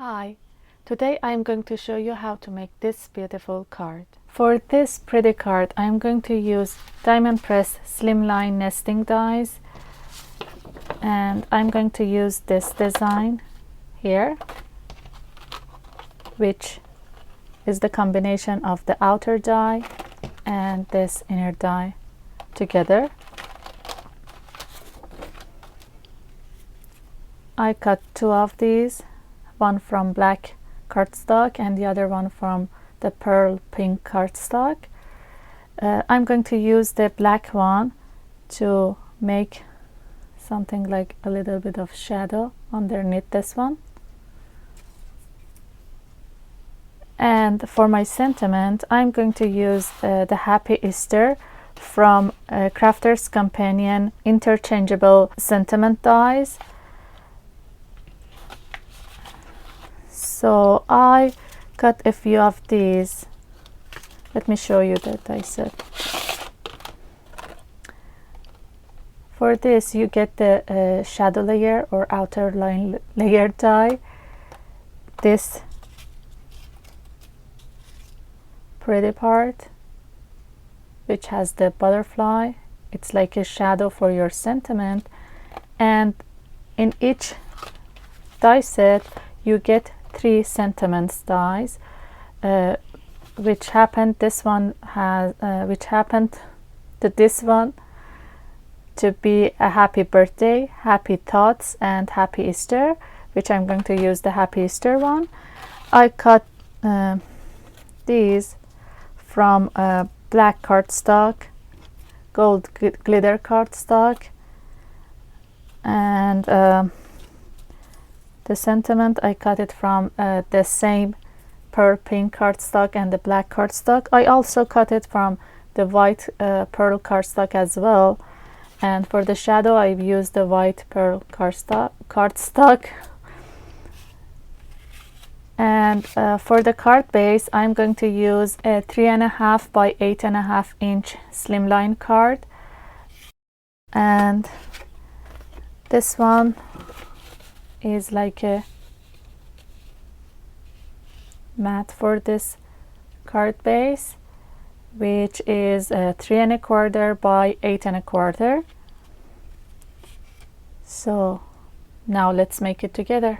Hi, today I am going to show you how to make this beautiful card. For this pretty card, I am going to use diamond press slimline nesting dies, and I'm going to use this design here, which is the combination of the outer die and this inner die together. I cut two of these, one from black cardstock and the other one from the pearl pink cardstock. I'm going to use the black one to make something like a little bit of shadow underneath this one. And for my sentiment, I'm going to use the Happy Easter from Crafter's Companion Interchangeable Sentiment Dies. So I cut a few of these. Let me show you the die set. For this, you get the shadow layer or outer line layer die. This pretty part, which has the butterfly. It's like a shadow for your sentiment. And in each die set, you get 3 sentiments dies, which happened this one to be a happy birthday, happy thoughts, and happy Easter, which I'm going to use the happy Easter one. I cut these from black cardstock, gold glitter cardstock, and the sentiment, I cut it from the same pearl pink cardstock and the black cardstock. I also cut it from the white pearl cardstock as well. And for the shadow, I've used the white pearl cardstock. And for the card base, I'm going to use a 3.5 by 8.5 inch slimline card. And this one is like a mat for this card base, which is 3.25 by 8.25. So now let's make it together.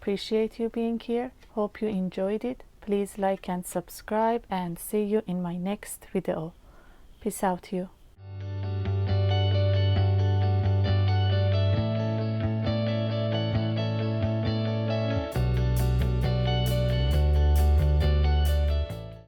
appreciate you being here. Hope you enjoyed it. Please like and subscribe, and see you in my next video. Peace out, you.